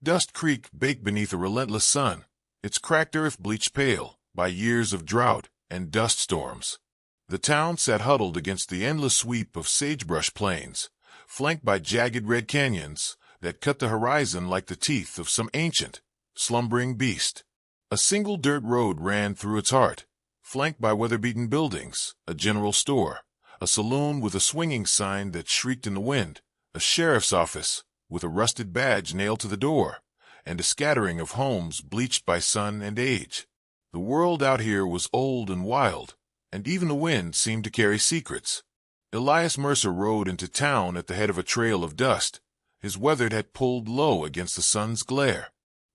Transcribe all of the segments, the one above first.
Dust Creek baked beneath a relentless sun, its cracked earth bleached pale by years of drought and dust storms. The town sat huddled against the endless sweep of sagebrush plains, flanked by jagged red canyons that cut the horizon like the teeth of some ancient, slumbering beast. A single dirt road ran through its heart, flanked by weather-beaten buildings, a general store, a saloon with a swinging sign that shrieked in the wind, a sheriff's office with a rusted badge nailed to the door, and a scattering of homes bleached by sun and age. The world out here was old and wild, and even the wind seemed to carry secrets. Elias Mercer rode into town at the head of a trail of dust, his weathered hat pulled low against the sun's glare.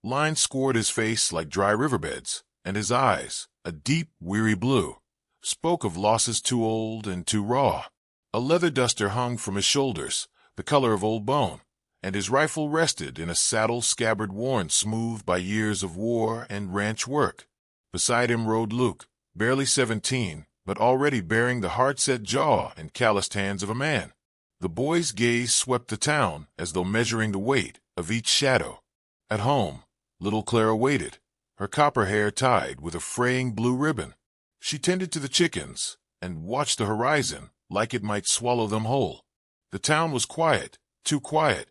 Lines scored his face like dry riverbeds, and his eyes, a deep, weary blue, spoke of losses too old and too raw. A leather duster hung from his shoulders, the color of old bone, and his rifle rested in a saddle scabbard worn smooth by years of war and ranch work. Beside him rode Luke, barely 17, but already bearing the hard-set jaw and calloused hands of a man. The boy's gaze swept the town as though measuring the weight of each shadow. At home, little Clara waited, her copper hair tied with a fraying blue ribbon. She tended to the chickens and watched the horizon like it might swallow them whole. The town was quiet, too quiet.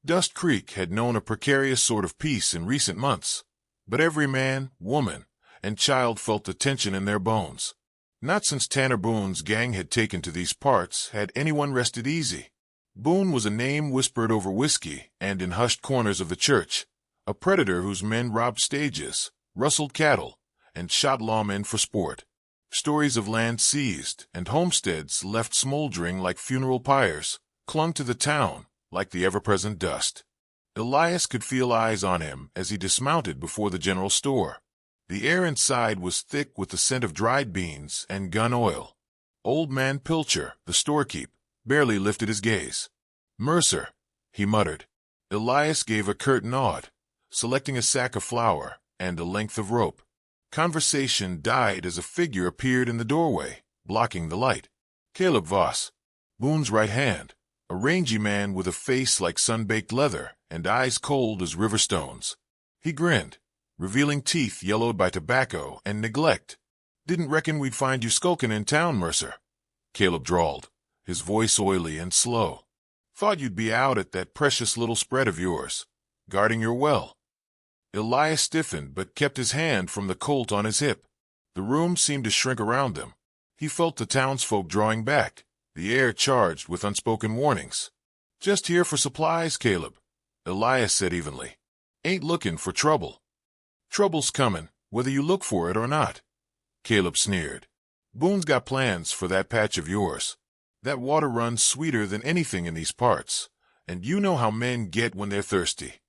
Dust Creek had known a precarious sort of peace in recent months, but every man, woman, and child felt the tension in their bones. Not since Tanner Boone's gang had taken to these parts had anyone rested easy. Boone was a name whispered over whiskey and in hushed corners of the church, a predator whose men robbed stages, rustled cattle, and shot lawmen for sport. Stories of land seized and homesteads left smoldering like funeral pyres clung to the town like the ever-present dust. Elias could feel eyes on him as he dismounted before the general store. The air inside was thick with the scent of dried beans and gun oil. Old man Pilcher, the storekeep, barely lifted his gaze. "Mercer," he muttered. Elias gave a curt nod, selecting a sack of flour and a length of rope. Conversation died as a figure appeared in the doorway, blocking the light. Caleb Voss, Boone's right hand, a rangy man with a face like sun-baked leather and eyes cold as river stones. He grinned, revealing teeth yellowed by tobacco and neglect. "Didn't reckon we'd find you skulking in town, Mercer," Caleb drawled, his voice oily and slow. "Thought you'd be out at that precious little spread of yours, guarding your well." Elias stiffened but kept his hand from the Colt on his hip. The room seemed to shrink around them. He felt the townsfolk drawing back, the air charged with unspoken warnings. "Just here for supplies, Caleb," Elias said evenly. "Ain't looking for trouble." "Trouble's coming, whether you look for it or not," Caleb sneered. "Boone's got plans for that patch of yours. That water runs sweeter than anything in these parts, and you know how men get when they're thirsty."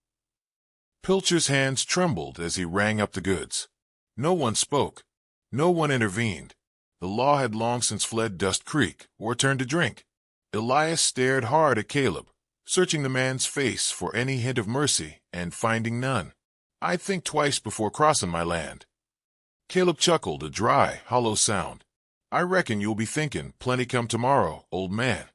Pilcher's hands trembled as he rang up the goods. No one spoke. No one intervened. The law had long since fled Dust Creek or turned to drink. Elias stared hard at Caleb, searching the man's face for any hint of mercy and finding none. "I'd think twice before crossing my land." Caleb chuckled, a dry, hollow sound. "I reckon you'll be thinking plenty come tomorrow, old man."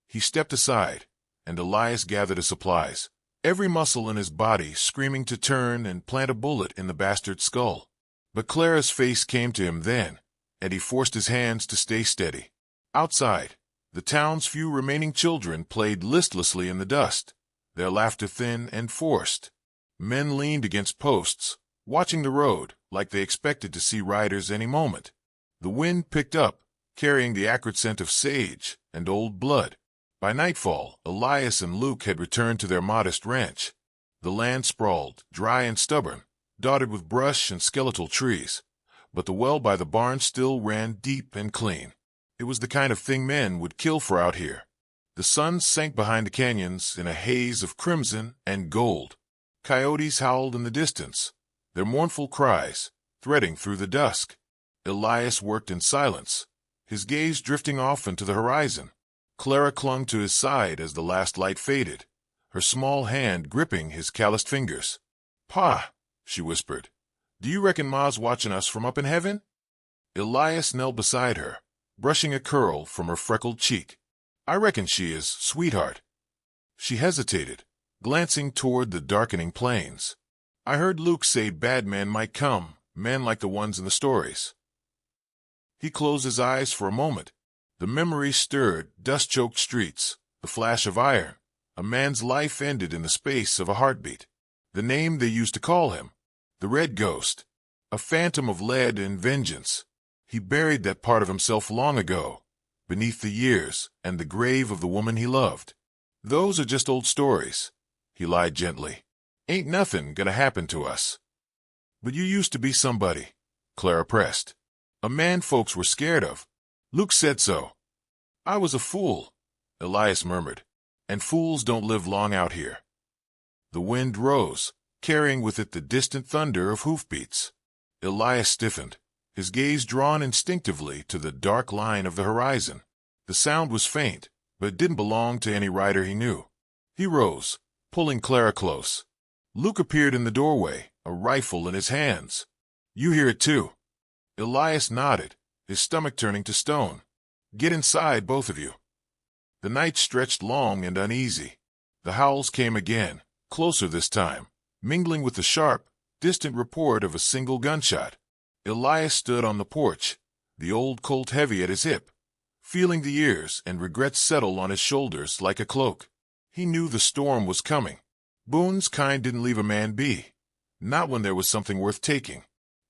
He stepped aside, and Elias gathered his supplies, every muscle in his body screaming to turn and plant a bullet in the bastard's skull. But Clara's face came to him then, and he forced his hands to stay steady. Outside, the town's few remaining children played listlessly in the dust, their laughter thin and forced. Men leaned against posts, watching the road like they expected to see riders any moment. The wind picked up, carrying the acrid scent of sage and old blood. By nightfall, Elias and Luke had returned to their modest ranch. The land sprawled, dry and stubborn, dotted with brush and skeletal trees, but the well by the barn still ran deep and clean. It was the kind of thing men would kill for out here. The sun sank behind the canyons in a haze of crimson and gold. Coyotes howled in the distance, their mournful cries threading through the dusk. Elias worked in silence, his gaze drifting off into the horizon. Clara clung to his side as the last light faded, her small hand gripping his calloused fingers. "Pa," she whispered, "do you reckon Ma's watching us from up in heaven?" Elias knelt beside her, brushing a curl from her freckled cheek. "I reckon she is, sweetheart." She hesitated, glancing toward the darkening plains. I heard Luke say bad men might come, men like the ones in the stories. He closed his eyes for a moment. The memory stirred, dust-choked streets, the flash of iron. A man's life ended in the space of a heartbeat. The name they used to call him, the Red Ghost, a phantom of lead and vengeance. He buried that part of himself long ago, beneath the years and the grave of the woman he loved. Those are just old stories, he lied gently. Ain't nothing gonna happen to us. But you used to be somebody, Clara pressed. A man folks were scared of. Luke said so. I was a fool, Elias murmured, and fools don't live long out here. The wind rose, carrying with it the distant thunder of hoofbeats. Elias stiffened, his gaze drawn instinctively to the dark line of the horizon. The sound was faint, but it didn't belong to any rider he knew. He rose, pulling Clara close. Luke appeared in the doorway, a rifle in his hands. You hear it too? Elias nodded, his stomach turning to stone. Get inside, both of you. The night stretched long and uneasy. The howls came again, closer this time, mingling with the sharp, distant report of a single gunshot. Elias stood on the porch, the old Colt heavy at his hip, feeling the years and regret settle on his shoulders like a cloak. He knew the storm was coming. Boone's kind didn't leave a man be, not when there was something worth taking.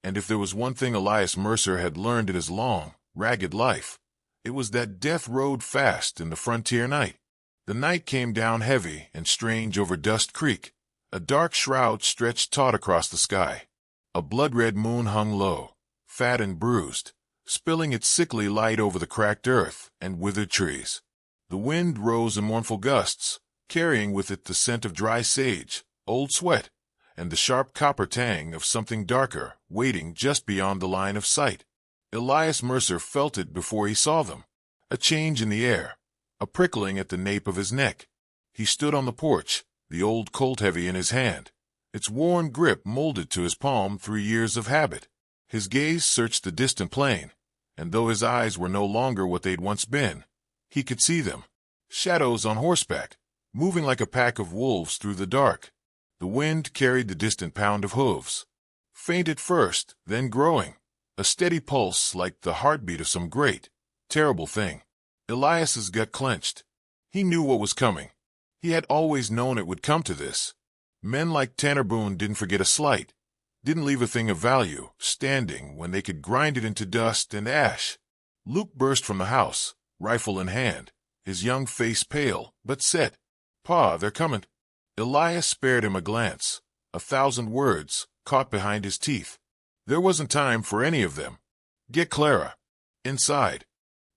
And if there was one thing Elias Mercer had learned in his long, ragged life, it was that death rode fast in the frontier night. The night came down heavy and strange over Dust Creek. A dark shroud stretched taut across the sky. A blood-red moon hung low, fat and bruised, spilling its sickly light over the cracked earth and withered trees. The wind rose in mournful gusts, carrying with it the scent of dry sage, old sweat, and the sharp copper tang of something darker waiting just beyond the line of sight. Elias Mercer felt it before he saw them. A change in the air, a prickling at the nape of his neck. He stood on the porch, the old Colt heavy in his hand, its worn grip molded to his palm through years of habit. His gaze searched the distant plain, and though his eyes were no longer what they'd once been, he could see them. Shadows on horseback, moving like a pack of wolves through the dark. The wind carried the distant pound of hooves. Faint at first, then growing, a steady pulse like the heartbeat of some great, terrible thing. Elias's gut clenched. He knew what was coming. He had always known it would come to this. Men like Tanner Boone didn't forget a slight, didn't leave a thing of value standing when they could grind it into dust and ash. Luke burst from the house, rifle in hand, his young face pale but set. Pa, they're coming. Elias spared him a glance, 1,000 words caught behind his teeth. There wasn't time for any of them. Get Clara. Inside.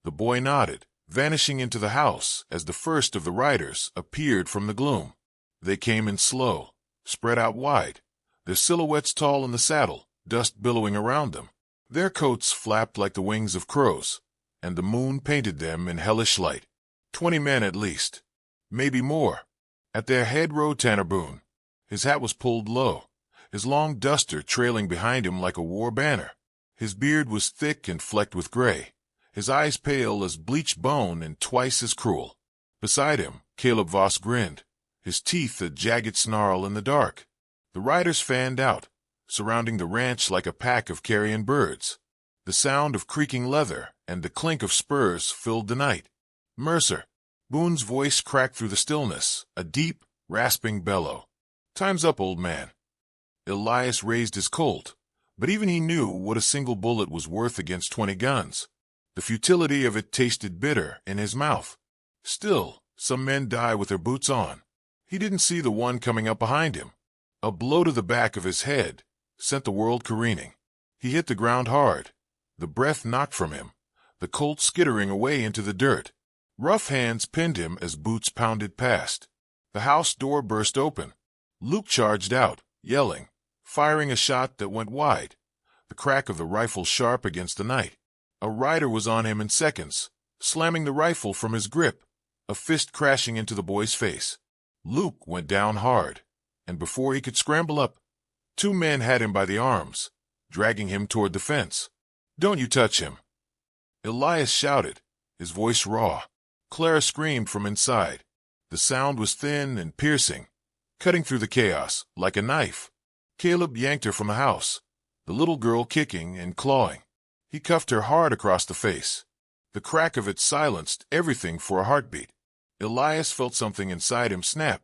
The boy nodded, vanishing into the house as the first of the riders appeared from the gloom. They came in slow, spread out wide, their silhouettes tall in the saddle, dust billowing around them. Their coats flapped like the wings of crows, and the moon painted them in hellish light. 20 men at least, maybe more. At their head rode Tanner Boone. His hat was pulled low, his long duster trailing behind him like a war banner. His beard was thick and flecked with gray, his eyes pale as bleached bone and twice as cruel. Beside him, Caleb Voss grinned, his teeth a jagged snarl in the dark. The riders fanned out, surrounding the ranch like a pack of carrion birds. The sound of creaking leather and the clink of spurs filled the night. Mercer. Boone's voice cracked through the stillness, a deep, rasping bellow. Time's up, old man. Elias raised his Colt, but even he knew what a single bullet was worth against 20 guns. The futility of it tasted bitter in his mouth. Still, some men die with their boots on. He didn't see the one coming up behind him. A blow to the back of his head sent the world careening. He hit the ground hard. The breath knocked from him, the Colt skittering away into the dirt. Rough hands pinned him as boots pounded past. The house door burst open. Luke charged out, yelling, firing a shot that went wide, the crack of the rifle sharp against the night. A rider was on him in seconds, slamming the rifle from his grip, a fist crashing into the boy's face. Luke went down hard, and before he could scramble up, 2 men had him by the arms, dragging him toward the fence. Don't you touch him. Elias shouted, his voice raw. Clara screamed from inside. The sound was thin and piercing, cutting through the chaos like a knife. Caleb yanked her from the house, the little girl kicking and clawing. He cuffed her hard across the face. The crack of it silenced everything for a heartbeat. Elias felt something inside him snap.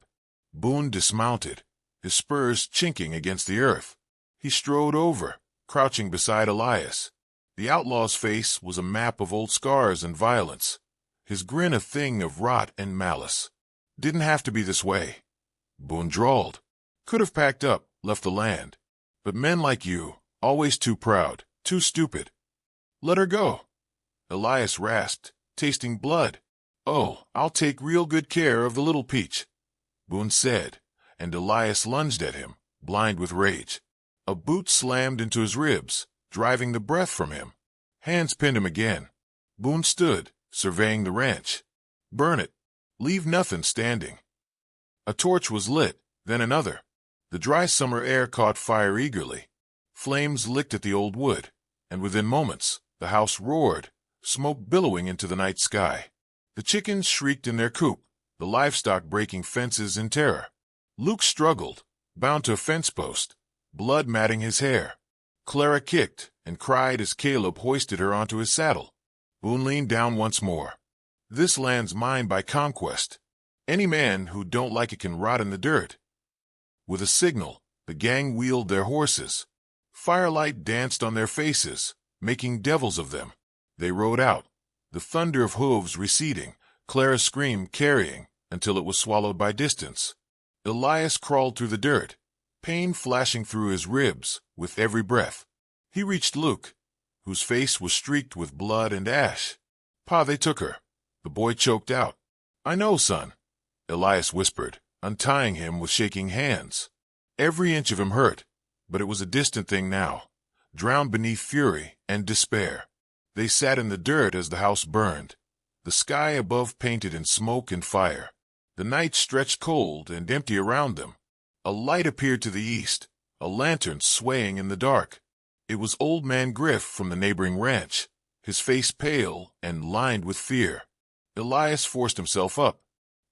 Boone dismounted, his spurs chinking against the earth. He strode over, crouching beside Elias. The outlaw's face was a map of old scars and violence, his grin a thing of rot and malice. Didn't have to be this way, Boone drawled. Could have packed up, left the land. But men like you, always too proud, too stupid. Let her go, Elias rasped, tasting blood. Oh, I'll take real good care of the little peach, Boone said, and Elias lunged at him, blind with rage. A boot slammed into his ribs, driving the breath from him. Hands pinned him again. Boone stood, surveying the ranch. Burn it. Leave nothing standing. A torch was lit, then another. The dry summer air caught fire eagerly. Flames licked at the old wood, and within moments, the house roared, smoke billowing into the night sky. The chickens shrieked in their coop, the livestock breaking fences in terror. Luke struggled, bound to a fence post, blood matting his hair. Clara kicked and cried as Caleb hoisted her onto his saddle. Boone leaned down once more. This land's mine by conquest. Any man who don't like it can rot in the dirt. With a signal, the gang wheeled their horses. Firelight danced on their faces, making devils of them. They rode out, the thunder of hooves receding, Clara's scream carrying, until it was swallowed by distance. Elias crawled through the dirt, pain flashing through his ribs with every breath. He reached Luke, whose face was streaked with blood and ash. Pa, they took her. The boy choked out. I know, son, Elias whispered, untying him with shaking hands. Every inch of him hurt, but it was a distant thing now, drowned beneath fury and despair. They sat in the dirt as the house burned, the sky above painted in smoke and fire. The night stretched cold and empty around them. A light appeared to the east, a lantern swaying in the dark. It was Old Man Griff from the neighboring ranch, his face pale and lined with fear. Elias forced himself up.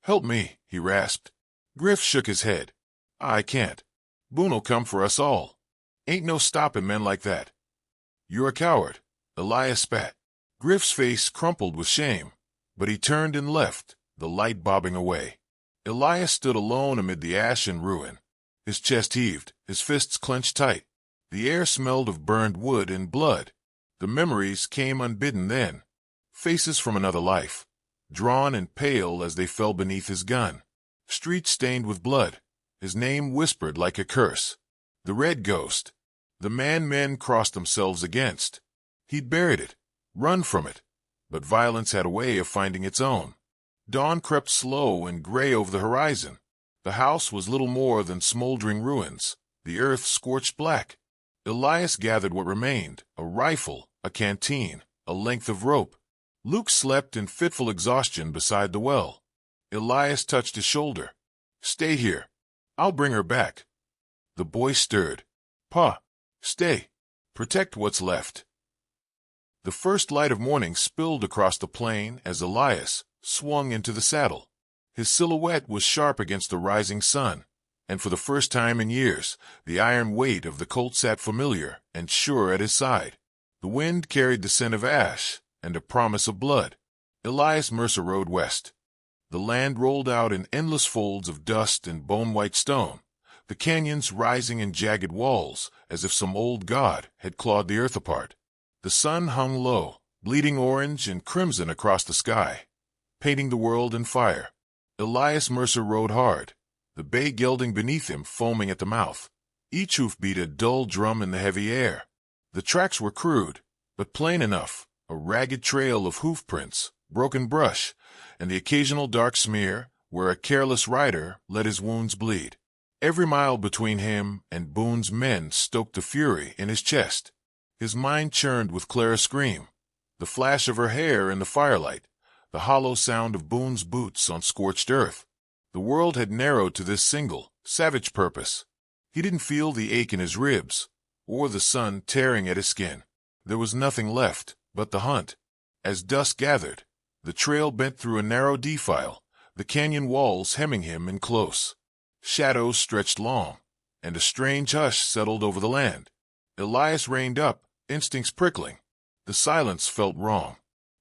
Help me, he rasped. Griff shook his head. I can't. Boone'll come for us all. Ain't no stopping men like that. You're a coward, Elias spat. Griff's face crumpled with shame, but he turned and left, the light bobbing away. Elias stood alone amid the ash and ruin. His chest heaved, his fists clenched tight. The air smelled of burned wood and blood. The memories came unbidden then. Faces from another life, drawn and pale as they fell beneath his gun. Streets stained with blood, his name whispered like a curse. The red ghost, the man men crossed themselves against. He'd buried it, run from it, but violence had a way of finding its own. Dawn crept slow and gray over the horizon. The house was little more than smoldering ruins, the earth scorched black. Elias gathered what remained, a rifle, a canteen, a length of rope. Luke slept in fitful exhaustion beside the well. Elias touched his shoulder. Stay here. I'll bring her back. The boy stirred. Pa, stay. Protect what's left. The first light of morning spilled across the plain as Elias swung into the saddle. His silhouette was sharp against the rising sun, and for the first time in years, the iron weight of the colt sat familiar and sure at his side. The wind carried the scent of ash and a promise of blood. Elias Mercer rode west. The land rolled out in endless folds of dust and bone-white stone, the canyons rising in jagged walls as if some old god had clawed the earth apart. The sun hung low, bleeding orange and crimson across the sky, painting the world in fire. Elias Mercer rode hard, the bay gelding beneath him foaming at the mouth. Each hoof beat a dull drum in the heavy air. The tracks were crude, but plain enough, a ragged trail of hoof prints, broken brush, and the occasional dark smear where a careless rider let his wounds bleed. Every mile between him and Boone's men stoked the fury in his chest. His mind churned with Clara's scream, the flash of her hair in the firelight, the hollow sound of Boone's boots on scorched earth. The world had narrowed to this single, savage purpose. He didn't feel the ache in his ribs, or the sun tearing at his skin. There was nothing left but the hunt. As dusk gathered, the trail bent through a narrow defile, the canyon walls hemming him in close. Shadows stretched long, and a strange hush settled over the land. Elias reined up, instincts prickling. The silence felt wrong.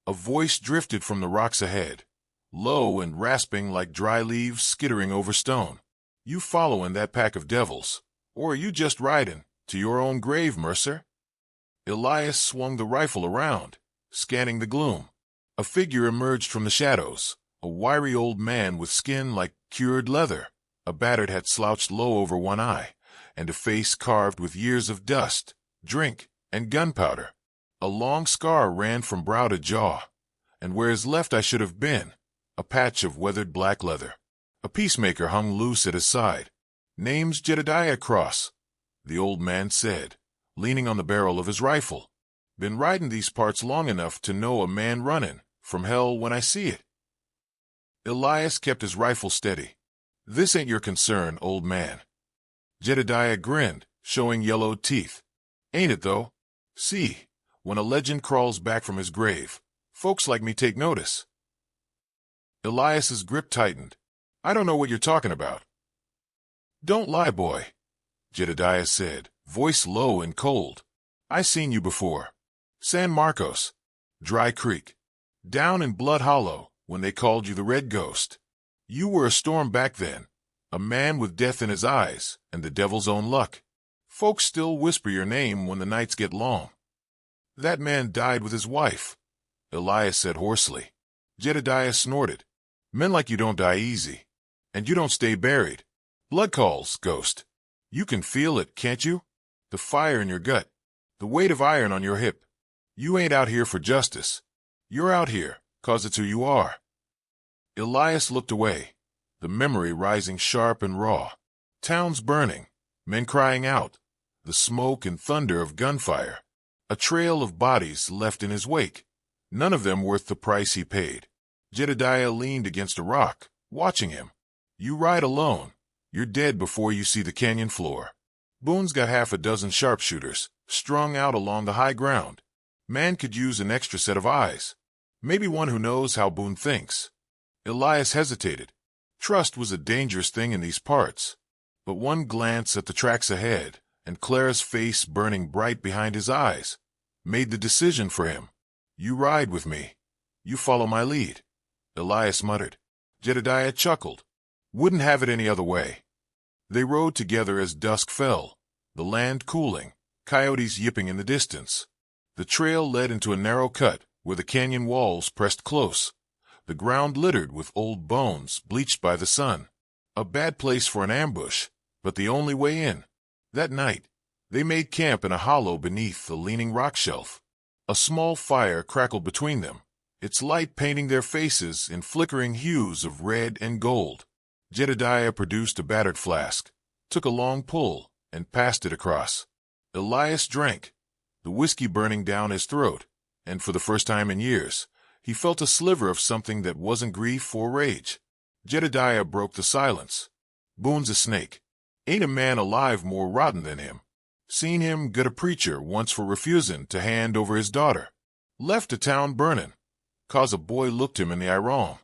A voice drifted from the rocks ahead, low and rasping like dry leaves skittering over stone. "You followin' that pack of devils, or are you just riding to your own grave, Mercer?" Elias swung the rifle around, scanning the gloom. A figure emerged from the shadows, a wiry old man with skin like cured leather. A battered hat slouched low over one eye, and a face carved with years of dust, drink, and gunpowder. A long scar ran from brow to jaw, and where his left eye should have been, a patch of weathered black leather. A peacemaker hung loose at his side. "Name's Jedediah Cross," the old man said, leaning on the barrel of his rifle. "Been riding these parts long enough to know a man running from hell when I see it." Elias kept his rifle steady. "This ain't your concern, old man." Jedediah grinned, showing yellowed teeth. "Ain't it, though? See, when a legend crawls back from his grave, folks like me take notice." Elias's grip tightened. "I don't know what you're talking about." "Don't lie, boy," Jedediah said, voice low and cold. "I seen you before. San Marcos, Dry Creek, down in Blood Hollow when they called you the Red Ghost. You were a storm back then, a man with death in his eyes and the devil's own luck. Folks still whisper your name when the nights get long." "That man died with his wife," Elias said hoarsely. Jedediah snorted. "Men like you don't die easy, and you don't stay buried. Blood calls, ghost. You can feel it, can't you? The fire in your gut, the weight of iron on your hip. You ain't out here for justice. You're out here 'cause it's who you are." Elias looked away, the memory rising sharp and raw. Towns burning, men crying out, the smoke and thunder of gunfire. A trail of bodies left in his wake, none of them worth the price he paid. Jedediah leaned against a rock, watching him. "You ride alone. You're dead before you see the canyon floor. Boone's got half a dozen sharpshooters, strung out along the high ground. Man could use an extra set of eyes. Maybe one who knows how Boone thinks." Elias hesitated. Trust was a dangerous thing in these parts. But one glance at the tracks ahead, and Clara's face burning bright behind his eyes, made the decision for him. "You ride with me. You follow my lead," Elias muttered. Jedediah chuckled. "Wouldn't have it any other way." They rode together as dusk fell, the land cooling, coyotes yipping in the distance. The trail led into a narrow cut where the canyon walls pressed close, the ground littered with old bones bleached by the sun. A bad place for an ambush, but the only way in. That night, they made camp in a hollow beneath a leaning rock shelf. A small fire crackled between them, its light painting their faces in flickering hues of red and gold. Jedediah produced a battered flask, took a long pull, and passed it across. Elias drank, the whiskey burning down his throat, and for the first time in years, he felt a sliver of something that wasn't grief or rage. Jedediah broke the silence. "Boone's a snake. Ain't a man alive more rotten than him. Seen him gut a preacher once for refusing to hand over his daughter. Left a town burning, 'cause a boy looked him in the eye wrong.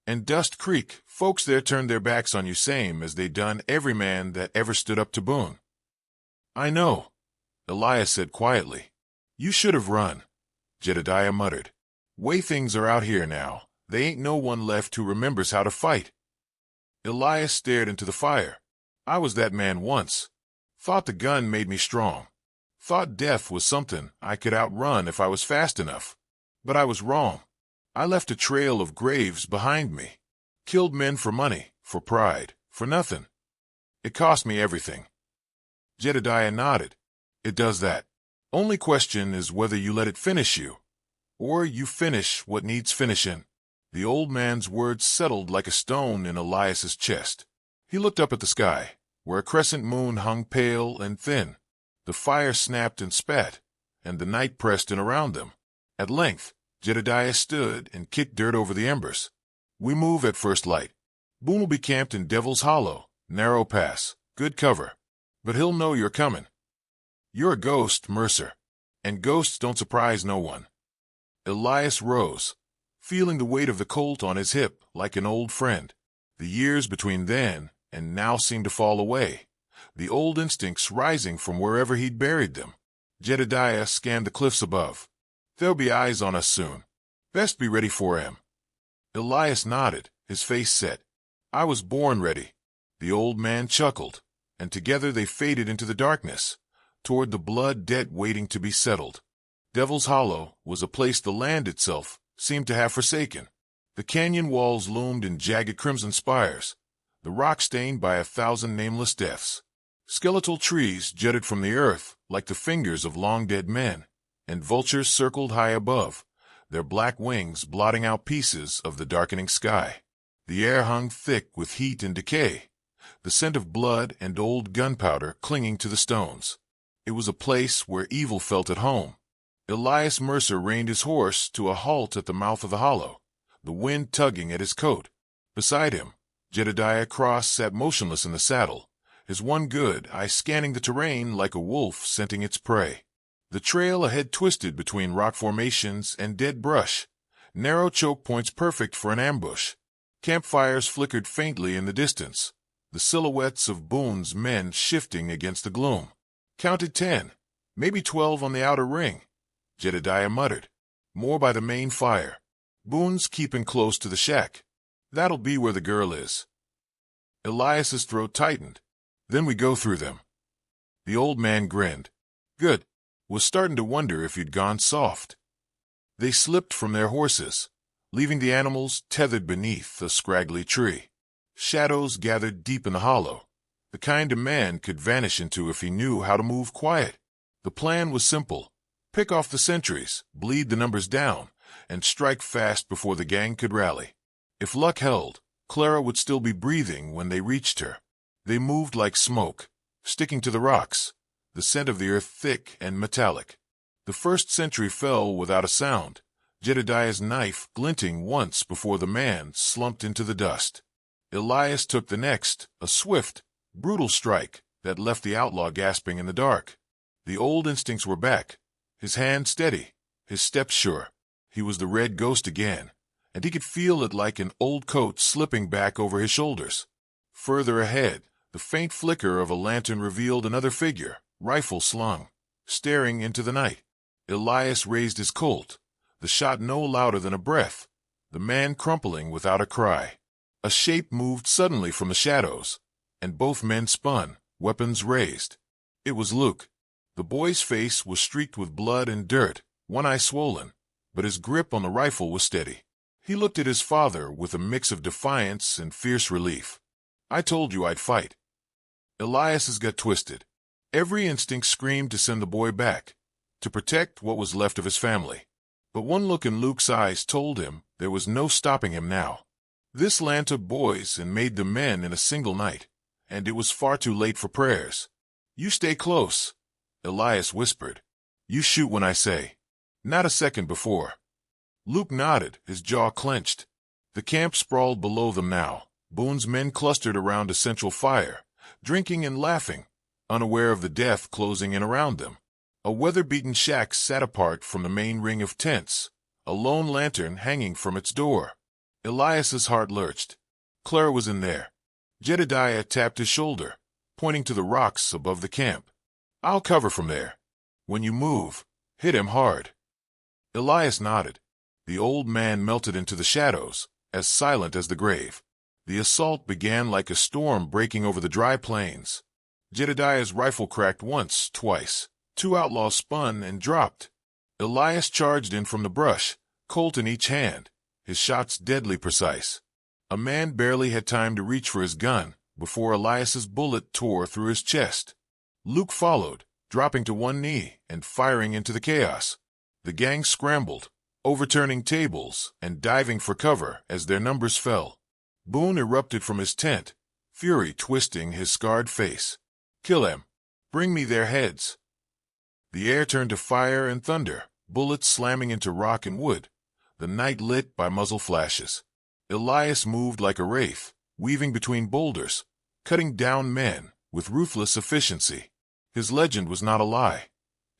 And Dust Creek, folks there turned their backs on you same as they done every man that ever stood up to Boone." "I know," Elias said quietly. "You should have run," Jedediah muttered. "Way things are out here now, they ain't no one left who remembers how to fight." Elias stared into the fire. "I was that man once. Thought the gun made me strong. Thought death was something I could outrun if I was fast enough. But I was wrong. I left a trail of graves behind me. Killed men for money, for pride, for nothing. It cost me everything." Jedediah nodded. "It does that. Only question is whether you let it finish you, or you finish what needs finishing." The old man's words settled like a stone in Elias's chest. He looked up at the sky, where a crescent moon hung pale and thin. The fire snapped and spat, and the night pressed in around them. At length, Jedediah stood and kicked dirt over the embers. "We move at first light. Boone will be camped in Devil's Hollow, narrow pass, good cover. But he'll know you're coming. You're a ghost, Mercer, and ghosts don't surprise no one." Elias rose, feeling the weight of the Colt on his hip like an old friend. The years between then and now seemed to fall away, the old instincts rising from wherever he'd buried them. Jedediah scanned the cliffs above. "There'll be eyes on us soon. Best be ready for him." Elias nodded, his face set. "I was born ready." The old man chuckled, and together they faded into the darkness, toward the blood debt waiting to be settled. Devil's Hollow was a place the land itself seemed to have forsaken. The canyon walls loomed in jagged crimson spires, the rock stained by 1,000 nameless deaths. Skeletal trees jutted from the earth like the fingers of long-dead men, and vultures circled high above, their black wings blotting out pieces of the darkening sky. The air hung thick with heat and decay, the scent of blood and old gunpowder clinging to the stones. It was a place where evil felt at home. Elias Mercer reined his horse to a halt at the mouth of the hollow, the wind tugging at his coat. Beside him, Jedediah Cross sat motionless in the saddle, his one good eye scanning the terrain like a wolf scenting its prey. The trail ahead twisted between rock formations and dead brush, narrow choke points perfect for an ambush. Campfires flickered faintly in the distance, the silhouettes of Boone's men shifting against the gloom. "Counted 10, maybe 12 on the outer ring," Jedediah muttered. "More by the main fire. Boone's keeping close to the shack. That'll be where the girl is." Elias's throat tightened. "Then we go through them." The old man grinned. "Good. Was starting to wonder if you'd gone soft." They slipped from their horses, leaving the animals tethered beneath a scraggly tree. Shadows gathered deep in the hollow, the kind a man could vanish into if he knew how to move quiet. The plan was simple: pick off the sentries, bleed the numbers down, and strike fast before the gang could rally. If luck held, Clara would still be breathing when they reached her. They moved like smoke, sticking to the rocks, the scent of the earth thick and metallic. The first sentry fell without a sound, Jedediah's knife glinting once before the man slumped into the dust. Elias took the next, a swift, brutal strike that left the outlaw gasping in the dark. The old instincts were back, his hand steady, his step sure. He was the red ghost again, and he could feel it like an old coat slipping back over his shoulders. Further ahead, the faint flicker of a lantern revealed another figure, rifle slung, staring into the night. Elias raised his Colt, the shot no louder than a breath, the man crumpling without a cry. A shape moved suddenly from the shadows, and both men spun, weapons raised. It was Luke. The boy's face was streaked with blood and dirt, one eye swollen, but his grip on the rifle was steady. He looked at his father with a mix of defiance and fierce relief. "I told you I'd fight." Elias's got twisted. Every instinct screamed to send the boy back, to protect what was left of his family. But one look in Luke's eyes told him there was no stopping him now. This land took boys and made them men in a single night, and it was far too late for prayers. "You stay close," Elias whispered. "You shoot when I say." Not a second before. Luke nodded, his jaw clenched. The camp sprawled below them now, Boone's men clustered around a central fire, drinking and laughing, unaware of the death closing in around them. A weather-beaten shack sat apart from the main ring of tents, a lone lantern hanging from its door. Elias's heart lurched. Clara was in there. Jedediah tapped his shoulder, pointing to the rocks above the camp. "I'll cover from there. When you move, hit him hard." Elias nodded. The old man melted into the shadows, as silent as the grave. The assault began like a storm breaking over the dry plains. Jedediah's rifle cracked once, twice. Two outlaws spun and dropped. Elias charged in from the brush, Colt in each hand, his shots deadly precise. A man barely had time to reach for his gun before Elias's bullet tore through his chest. Luke followed, dropping to one knee and firing into the chaos. The gang scrambled, overturning tables and diving for cover as their numbers fell. Boone erupted from his tent, fury twisting his scarred face. "Kill him! Bring me their heads!" The air turned to fire and thunder, bullets slamming into rock and wood, the night lit by muzzle flashes. Elias moved like a wraith, weaving between boulders, cutting down men with ruthless efficiency. His legend was not a lie.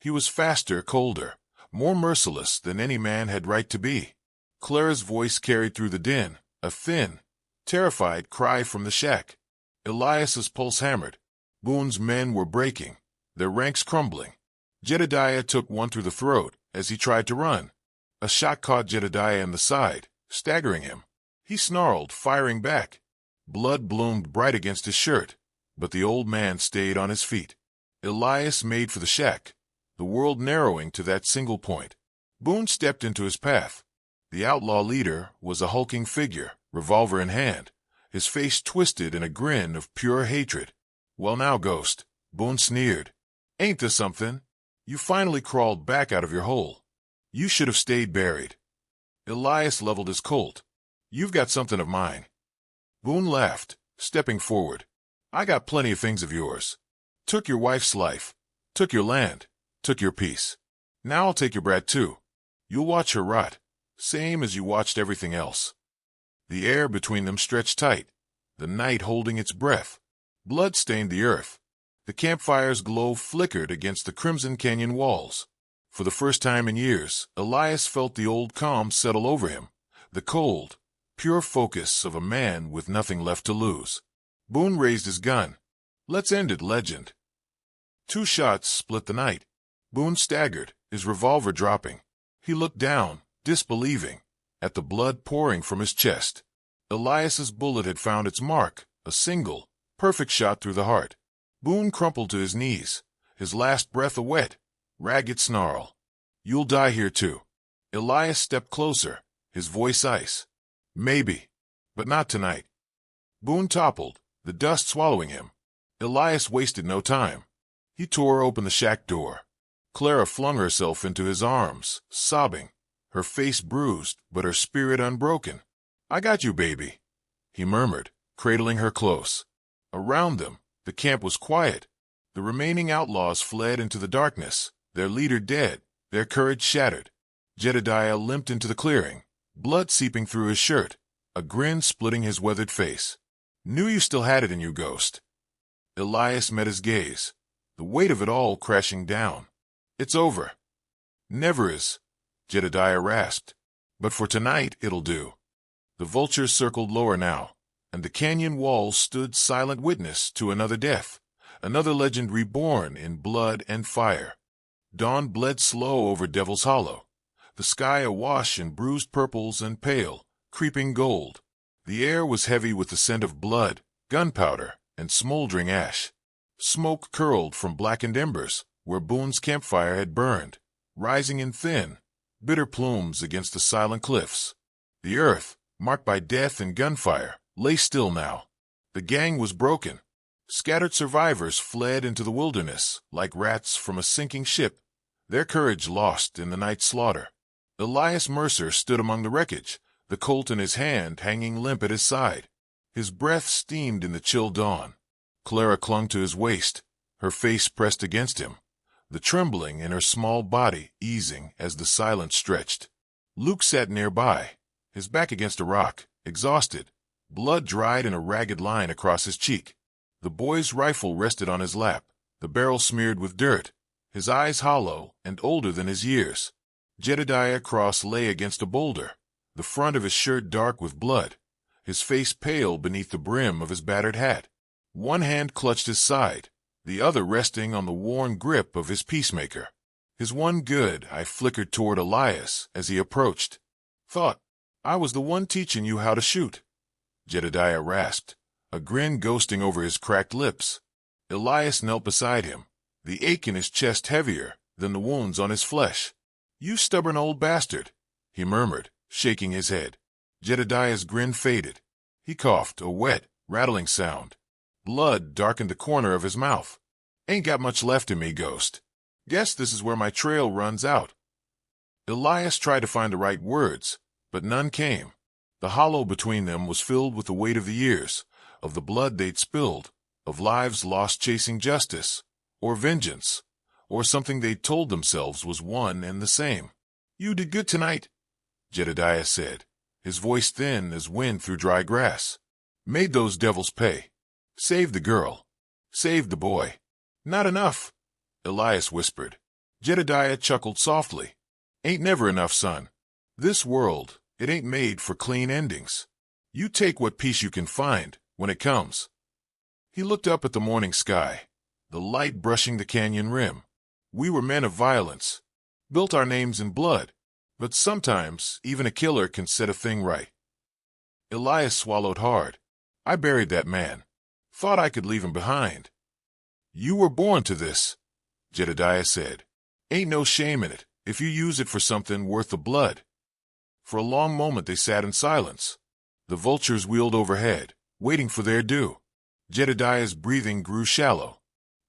He was faster, colder, more merciless than any man had right to be. Clara's voice carried through the din, a thin, terrified cry from the shack. Elias's pulse hammered. Boone's men were breaking, their ranks crumbling. Jedediah took one through the throat as he tried to run. A shot caught Jedediah in the side, staggering him. He snarled, firing back. Blood bloomed bright against his shirt, but the old man stayed on his feet. Elias made for the shack, the world narrowing to that single point. Boone stepped into his path. The outlaw leader was a hulking figure, revolver in hand, his face twisted in a grin of pure hatred. "Well now, Ghost," Boone sneered. "Ain't this something? You finally crawled back out of your hole. You should have stayed buried." Elias leveled his Colt. "You've got something of mine." Boone laughed, stepping forward. "I got plenty of things of yours. Took your wife's life, took your land, took your peace. Now I'll take your brat too. You'll watch her rot, same as you watched everything else." The air between them stretched tight, the night holding its breath. Blood stained the earth. The campfire's glow flickered against the crimson canyon walls. For the first time in years, Elias felt the old calm settle over him, the cold, pure focus of a man with nothing left to lose. Boone raised his gun. "Let's end it, legend." 2 shots split the night. Boone staggered, his revolver dropping. He looked down, disbelieving, at the blood pouring from his chest. Elias's bullet had found its mark, a single, perfect shot through the heart. Boone crumpled to his knees, his last breath a wet, ragged snarl. "You'll die here too." Elias stepped closer, his voice ice. "Maybe, but not tonight." Boone toppled, the dust swallowing him. Elias wasted no time. He tore open the shack door. Clara flung herself into his arms, sobbing, her face bruised but her spirit unbroken. "I got you, baby," he murmured, cradling her close. Around them, the camp was quiet. The remaining outlaws fled into the darkness, their leader dead, their courage shattered. Jedediah limped into the clearing, blood seeping through his shirt, a grin splitting his weathered face. "Knew you still had it in you, Ghost." Elias met his gaze, the weight of it all crashing down. "It's over." "Never is," Jedediah rasped. "But for tonight, it'll do." The vultures circled lower now, and the canyon walls stood silent witness to another death, another legend reborn in blood and fire. Dawn bled slow over Devil's Hollow, the sky awash in bruised purples and pale, creeping gold. The air was heavy with the scent of blood, gunpowder, and smoldering ash. Smoke curled from blackened embers where Boone's campfire had burned, rising in thin, bitter plumes against the silent cliffs. The earth, marked by death and gunfire, lay still now. The gang was broken. Scattered survivors fled into the wilderness like rats from a sinking ship, their courage lost in the night's slaughter. Elias Mercer stood among the wreckage, the Colt in his hand hanging limp at his side. His breath steamed in the chill dawn. Clara clung to his waist, her face pressed against him, the trembling in her small body easing as the silence stretched. Luke sat nearby, his back against a rock, exhausted, blood dried in a ragged line across his cheek. The boy's rifle rested on his lap, the barrel smeared with dirt, his eyes hollow and older than his years. Jedediah Cross lay against a boulder, the front of his shirt dark with blood, his face pale beneath the brim of his battered hat. One hand clutched his side, the other resting on the worn grip of his peacemaker. His one good eye flickered toward Elias as he approached. "Thought I was the one teaching you how to shoot," Jedediah rasped, a grin ghosting over his cracked lips. Elias knelt beside him, the ache in his chest heavier than the wounds on his flesh. "You stubborn old bastard," he murmured, shaking his head. Jedediah's grin faded. He coughed, a wet, rattling sound. Blood darkened the corner of his mouth. "Ain't got much left in me, Ghost. Guess this is where my trail runs out." Elias tried to find the right words, but none came. The hollow between them was filled with the weight of the years, of the blood they'd spilled, of lives lost chasing justice, or vengeance, or something they'd told themselves was one and the same. "You did good tonight," Jedediah said, his voice thin as wind through dry grass. "Made those devils pay. Saved the girl. Saved the boy." "Not enough," Elias whispered. Jedediah chuckled softly. "Ain't never enough, son. This world, it ain't made for clean endings. You take what peace you can find when it comes." He looked up at the morning sky, the light brushing the canyon rim. We were men of violence, built our names in blood, but sometimes even a killer can set a thing right. Elias swallowed hard. I buried that man. Thought I could leave him behind. You were born to this, Jedediah said. Ain't no shame in it, if you use it for something worth the blood. For a long moment they sat in silence. The vultures wheeled overhead, waiting for their due. Jedediah's breathing grew shallow.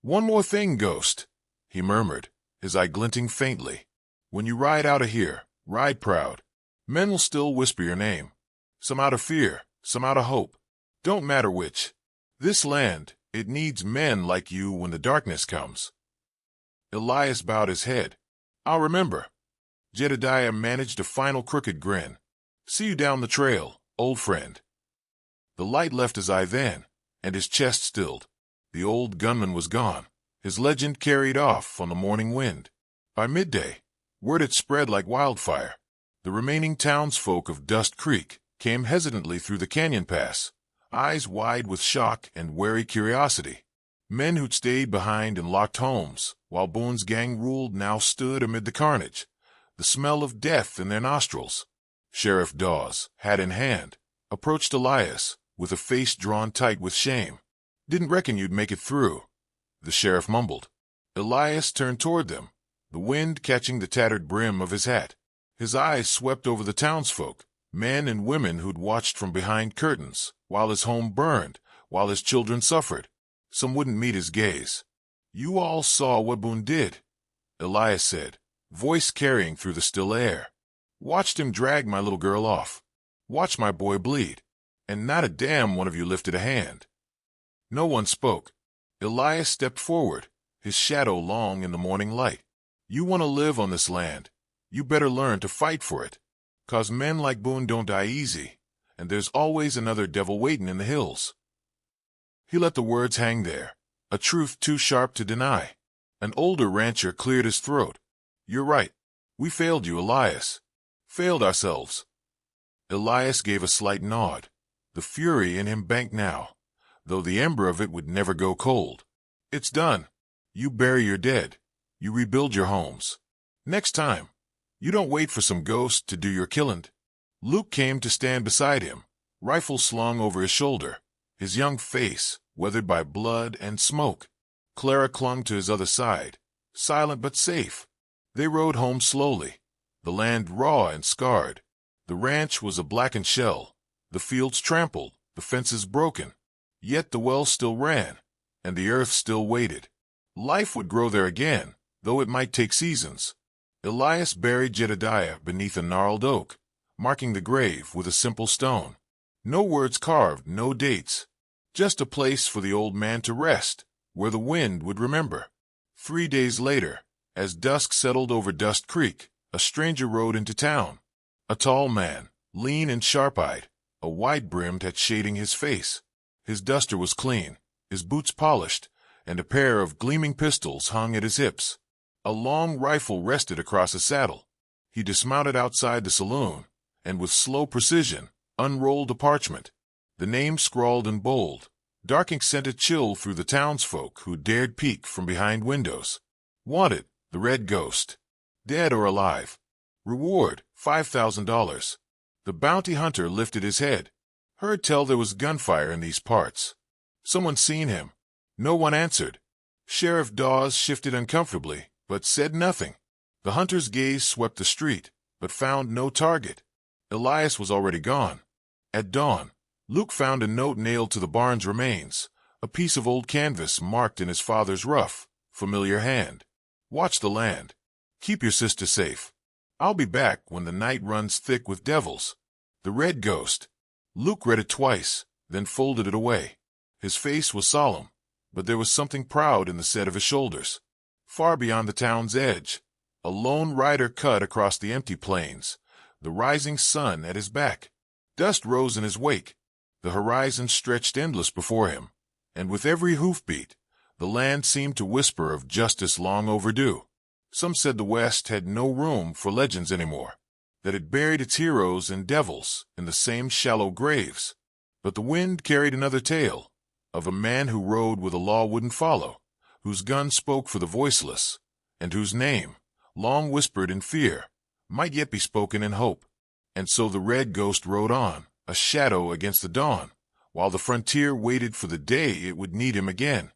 One more thing, Ghost, he murmured, his eye glinting faintly. When you ride out of here, ride proud. Men will still whisper your name. Some out of fear, some out of hope. Don't matter which. This land, it needs men like you when the darkness comes. Elias bowed his head. I'll remember. Jedediah managed a final crooked grin. See you down the trail, old friend. The light left his eye then, and his chest stilled. The old gunman was gone, his legend carried off on the morning wind. By midday, word had spread like wildfire. The remaining townsfolk of Dust Creek came hesitantly through the canyon pass, eyes wide with shock and wary curiosity. Men who'd stayed behind in locked homes while Boone's gang ruled now stood amid the carnage, the smell of death in their nostrils. Sheriff Dawes, hat in hand, approached Elias with a face drawn tight with shame. Didn't reckon you'd make it through, the sheriff mumbled. Elias turned toward them, the wind catching the tattered brim of his hat. His eyes swept over the townsfolk, men and women who'd watched from behind curtains while his home burned, while his children suffered. Some wouldn't meet his gaze. You all saw what Boone did, Elias said, voice carrying through the still air. Watched him drag my little girl off. Watched my boy bleed. And not a damn one of you lifted a hand. No one spoke. Elias stepped forward, his shadow long in the morning light. You want to live on this land. You better learn to fight for it. 'Cause men like Boone don't die easy, and there's always another devil waiting in the hills. He let the words hang there, a truth too sharp to deny. An older rancher cleared his throat. You're right. We failed you, Elias. Failed ourselves. Elias gave a slight nod. The fury in him banked now, though the ember of it would never go cold. It's done. You bury your dead. You rebuild your homes. Next time, you don't wait for some ghost to do your killing. Luke came to stand beside him, rifle slung over his shoulder, his young face weathered by blood and smoke. Clara clung to his other side, silent but safe. They rode home slowly, the land raw and scarred. The ranch was a blackened shell, the fields trampled, the fences broken. Yet the well still ran, and the earth still waited. Life would grow there again, though it might take seasons. Elias buried Jedediah beneath a gnarled oak, marking the grave with a simple stone. No words carved, no dates. Just a place for the old man to rest, where the wind would remember. 3 days later, as dusk settled over Dust Creek, a stranger rode into town. A tall man, lean and sharp-eyed, a wide-brimmed hat shading his face. His duster was clean, his boots polished, and a pair of gleaming pistols hung at his hips. A long rifle rested across his saddle. He dismounted outside the saloon, and with slow precision, unrolled a parchment. The name scrawled in bold, dark ink sent a chill through the townsfolk who dared peek from behind windows. Wanted, the Red Ghost. Dead or alive. Reward, $5,000. The bounty hunter lifted his head. Heard tell there was gunfire in these parts. Someone seen him. No one answered. Sheriff Dawes shifted uncomfortably, but said nothing. The hunter's gaze swept the street, but found no target. Elias was already gone. At dawn, Luke found a note nailed to the barn's remains, a piece of old canvas marked in his father's rough, familiar hand. Watch the land. Keep your sister safe. I'll be back when the night runs thick with devils. The Red Ghost. Luke read it twice, then folded it away. His face was solemn, but there was something proud in the set of his shoulders. Far beyond the town's edge, a lone rider cut across the empty plains, the rising sun at his back. Dust rose in his wake. The horizon stretched endless before him, and with every hoofbeat, the land seemed to whisper of justice long overdue. Some said the West had no room for legends anymore, that it buried its heroes and devils in the same shallow graves. But the wind carried another tale, of a man who rode where the law wouldn't follow, whose gun spoke for the voiceless, and whose name, long whispered in fear, might yet be spoken in hope. And so the red ghost rode on, a shadow against the dawn, while the frontier waited for the day it would need him again.